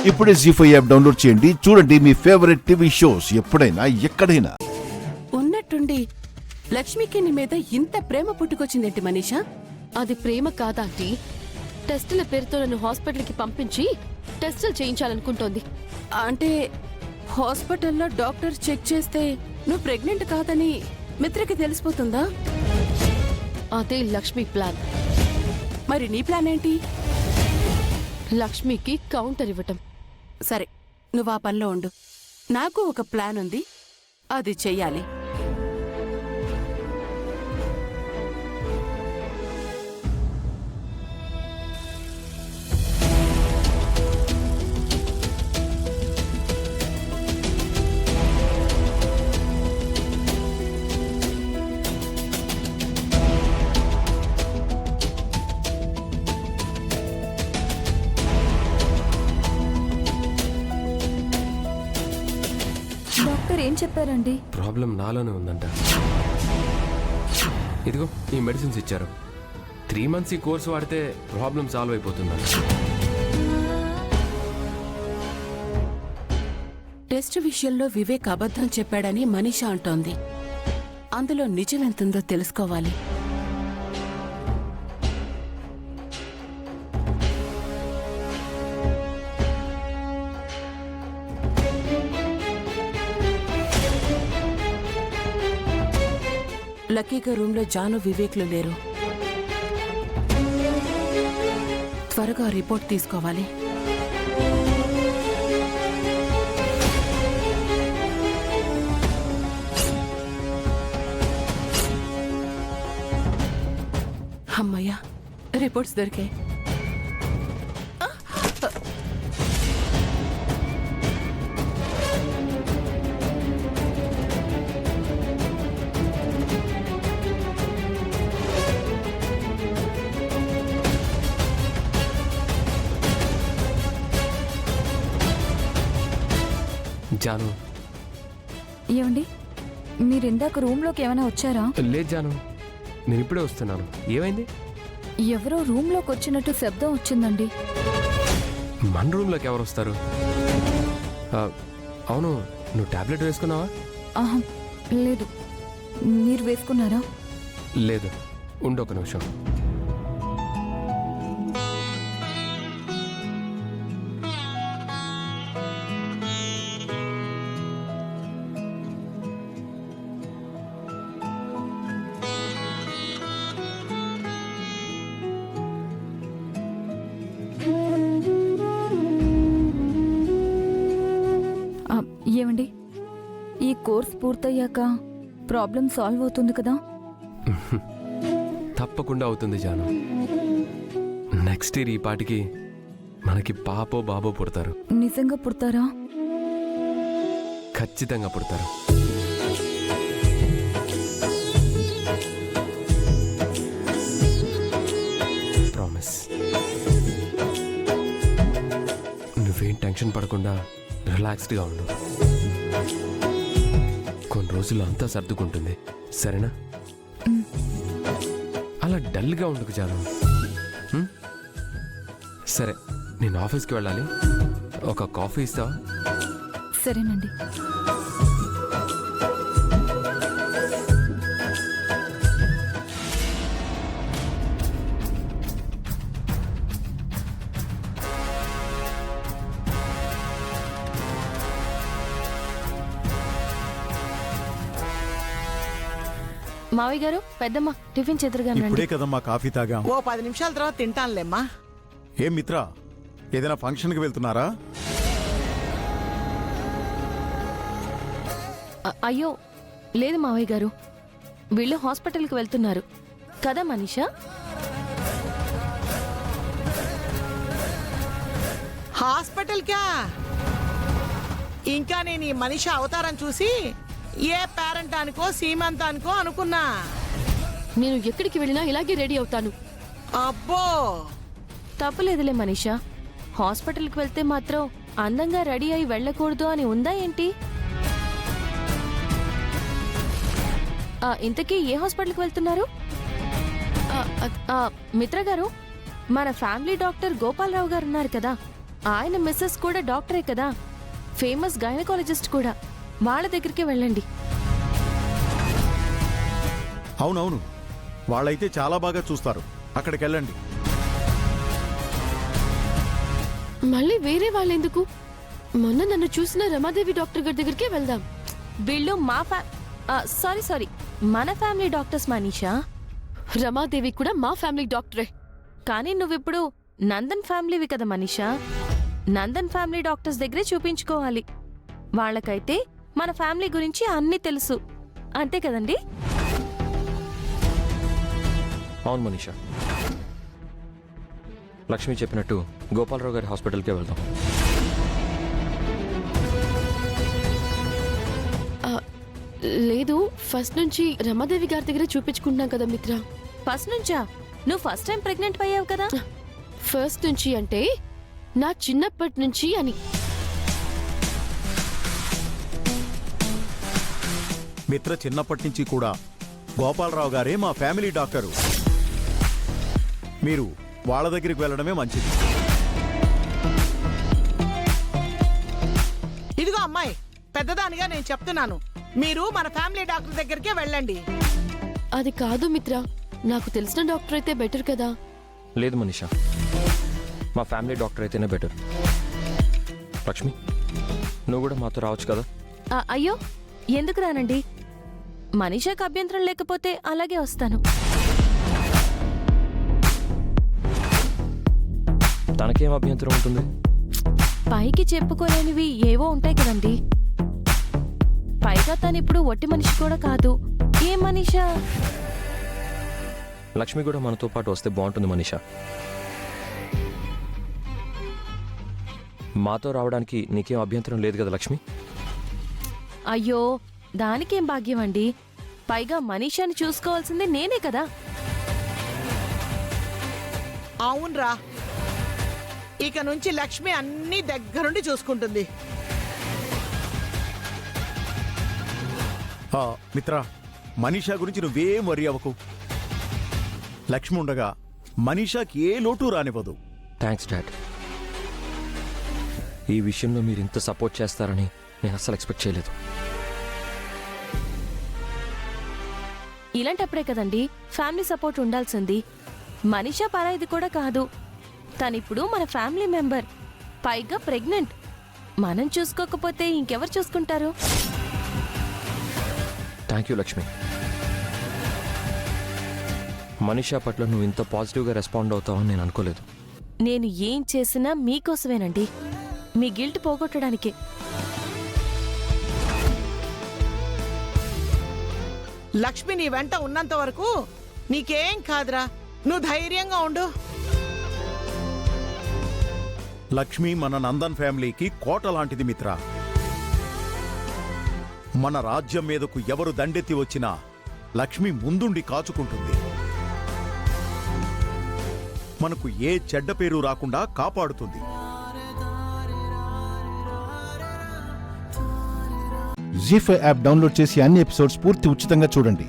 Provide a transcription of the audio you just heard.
ఇప్పుడే జీ5 app download చేయండి. చూడండి మీ ఫేవరెట్ టీవీ షోస్ ఎప్పుడైనా ఎక్కడైనా. ఉన్నట్టుండి లక్ష్మికి నీ మీద ఇంత ప్రేమ పుట్టుకొచ్చిందేంటి మనీషా? అది ప్రేమ కాదాంటీ, టెస్టుల పేరుతో నన్ను హాస్పిటల్కి పంపించి టెస్టులు చేయించాలనుకుంటోంది. అంటే హాస్పిటల్లో డాక్టర్ చెక్ చేస్తే నువ్వు ప్రెగ్నెంట్ కాదని మిత్రకి తెలిసిపోతుందా? అదే లక్ష్మి ప్లాన్. మరి నీ ప్లాన్ ఏంటి? లక్ష్మికి కౌంటర్ ఇవ్వటం. సరే, నువ్వు ఆ పనిలో ఉండు. నాకు ఒక ప్లాన్ ఉంది, అది చెయ్యాలి. డాక్టర్ ఏం చెప్పారండి? ప్రాబ్లం నాలోనే ఉందంట. ఇదిగో ఈ మెడిసిన్స్ ఇచ్చారు. 3 months ఈ కోర్సు వాడితే ప్రాబ్లం సాల్వ్ అయిపోతుందంట. టెస్ట్ విషయంలో వివేక్ అబద్ధం చెప్పాడని మనీషా అంటోంది. అందులో నిజం ఎంతుందో తెలుసుకోవాలి. లక్కీగా రూమ్లో జాను వివేక్లు లేరు. త్వరగా రిపోర్ట్ తీసుకోవాలి. అమ్మయ్యా, రిపోర్ట్స్ దొరికాయి. జాను, ఏమండి, మీరు ఇందాక రూమ్లోకి ఏమైనా వచ్చారా? లేదు జాను, నేను ఇప్పుడే వస్తున్నాను. ఏమైంది? ఎవరో రూమ్లోకి వచ్చినట్టు శబ్దం వచ్చిందండి. మన రూమ్లోకి ఎవరు వస్తారు? అవును, నువ్వు టాబ్లెట్ వేసుకున్నావా? ఆహా, లేదు. మీరు వేసుకున్నారా? లేదు, ఉండు ఒక నిమిషం. ఏమండి, ఈ కోర్స్ పూర్తయ్యాక ప్రాబ్లం సాల్వ్ అవుతుంది కదా? తప్పకుండా అవుతుంది జాను. నెక్స్ట్ ఇయర్ ఈ పాటికి మనకి పాపో బాబో పుడతారు. నిజంగా పుడతారా? ఖచ్చితంగా పుడతారు. ప్రామిస్. నువ్వేం టెన్షన్ పడకుండా రిలాక్స్డ్గా ఉండు. కొన్ని రోజుల్లో అంతా సర్దుకుంటుంది, సరేనా? అలా డల్గా ఉండకు జాను. సరే, నేను ఆఫీస్కి వెళ్ళాలి. ఒక కాఫీ ఇస్తావా? సరేనండి. మావయ్య గారు, పెద్దమ్మ టిఫిన్ చెదురుగా ఇప్పుడే కదమ్మా కాఫీ తాగా. ఓ 10 నిమిషాల తర్వాత తింటానులేమ్మా. ఏం మిత్ర, ఏదైనా ఫంక్షన్కి వెళ్తున్నారా? అయ్యో లేదు మావయ్య గారు, వీళ్ళు హాస్పిటల్కి వెళ్తున్నారు కదా మనీషా? హాస్పిటల్కా? ఇంకా నేను ఈ మనిషి అవతారం చూసి ఏ పేరెంటానికో సీమంతానికో అనుకున్నా. నేను ఎక్కడికి వెళ్ళినా ఇలాగే రెడీ అవుతాను. అబ్బో, తప్పులేదులే మనీషా. హాస్పిటల్కి వెళ్తే మాత్రం అందంగా రెడీ అయి వెళ్ళకూడదు అని ఉందా ఏంటి? ఇంతకీ ఏ హాస్పిటల్కి వెళ్తున్నారు? మిత్ర గారు, మన ఫ్యామిలీ డాక్టర్ గోపాలరావు గారు ఉన్నారు కదా, ఆయన మిస్సెస్ కూడా డాక్టరే కదా, ఫేమస్ గైనకాలజిస్ట్ కూడా. వాళ్ళ దగ్గరికి వెళ్ళండి. అవునవును, వాళ్ళైతే చాలా బాగా చూస్తారు. అక్కడికి వెళ్ళండి. మళ్ళీ వేరే వాళ్ళెందుకు? మొన్న నన్ను చూసిన రమాదేవి డాక్టర్ గారి దగ్గరికే వెళ్దాం. వీళ్ళు మా సారీ మన ఫ్యామిలీ డాక్టర్స్ మనీషా. రమాదేవి కూడా మా ఫ్యామిలీ డాక్టరే. కానీ నువ్విప్పుడు నందన్ ఫ్యామిలీవి కదా మనీషా. నందన్ ఫ్యామిలీ డాక్టర్స్ దగ్గరే చూపించుకోవాలి. వాళ్ళకైతే మన ఫ్యామిలీ గురించి అన్నీ తెలుసు. అంతే కదండి? అవును మనీషా, లక్ష్మి చెప్పినట్టు గోపాలరావు గారి హాస్పిటల్కే వెళ్దాం. లేదు, ఫస్ట్ నుంచి రమాదేవి గారి దగ్గర చూపించుకుంటున్నాం కదా మిత్ర. ఫస్ట్ నుంచా? నువ్వు ఫస్ట్ టైం ప్రెగ్నెంట్ అయ్యావు కదా. ఫస్ట్ నుంచి అంటే నా చిన్నప్పటి నుంచి అని. మిత్ర చిన్నప్పటి నుంచి కూడా గోపాలరావు గారే మా ఫ్యామిలీ డాక్టరు. మీరు వాళ్ళ దగ్గరికి వెళ్ళడమే మంచిది. ఇదిగో అమ్మాయి, పెద్దదానిగా నేను చెప్తున్నాను, మీరు మన ఫ్యామిలీ డాక్టర్ దగ్గరికే వెళ్ళండి. అది కాదు మిత్ర, నాకు తెలిసిన డాక్టర్ అయితే బెటర్ కదా. లేదు మనీషా, మా ఫ్యామిలీ డాక్టర్ అయితేనే బెటర్. లక్ష్మి, నువ్వు కూడా మాతో రావచ్చు కదా. అయ్యో, ఎందుకు రానండి? మనీషాకి అభ్యంతరం లేకపోతే అలాగే వస్తాను. తనకేం అభ్యంతరం ఉంటుంది? పైకి చెప్పుకోలేనివి ఏవో ఉంటాయి కదండి. పైగా తనిప్పుడు ఒట్టి మనిషి కూడా కాదు. ఏ మనీషా? లక్ష్మి కూడా మనతో పాటు వస్తే బాగుంటుంది మనీషా. మాతో రావడానికి నీకేం అభ్యంతరం లేదు కదా లక్ష్మి? అయ్యో, దానికేం భాగ్యం అండి. పైగా మనీషాని చూసుకోవాల్సింది నేనే కదా. అవునరా, ఇక నుంచి లక్ష్మి అన్ని దగ్గరుండి చూసుకుంటుంది. మిత్ర, మనీషా గురించి నువ్వేం వరి అవ్వకు. లక్ష్మి ఉండగా మనీషాకి ఏ లోటు రానివ్వదు. Thanks dad. ఈ విషయంలో మీరు ఇంత సపోర్ట్ చేస్తారని నేను అస్సలు ఎక్స్పెక్ట్ చేయలేదు. ఇలాంటప్పుడే కదండి ఫ్యామిలీ సపోర్ట్ ఉండాల్సింది. మనీషా పరాయిది కూడా కాదు. తనిప్పుడు మన ఫ్యామిలీ మెంబర్, పైగా ప్రెగ్నెంట్. మనం చూసుకోకపోతే ఇంకెవరు చూసుకుంటారు? Thank you Lakshmi. మనీషా పట్ల నువ్వు ఇంత పాజిటివ్గా రెస్పాండ్ అవుతావని నేను అనుకోలేదు. నేను ఏం చేసినా మీకోసమేనండి, మీ గిల్ట్ పోగొట్టడానికే. లక్ష్మి నీ వెంట ఉన్నంత వరకు నీకేం కాదురా, నువ్వు ధైర్యంగా ఉండు. లక్ష్మి మన నందన్ ఫ్యామిలీకి కోట లాంటిది మిత్ర. మన రాజ్యం మీదకు ఎవరు దండెత్తి వచ్చినా లక్ష్మి ముందుండి కాచుకుంటుంది. మనకు ఏ చెడ్డ పేరు రాకుండా కాపాడుతుంది. జీ5 యాప్ డౌన్లోడ్ చేసి అన్ని ఎపిసోడ్స్ పూర్తి ఉచితంగా చూడండి.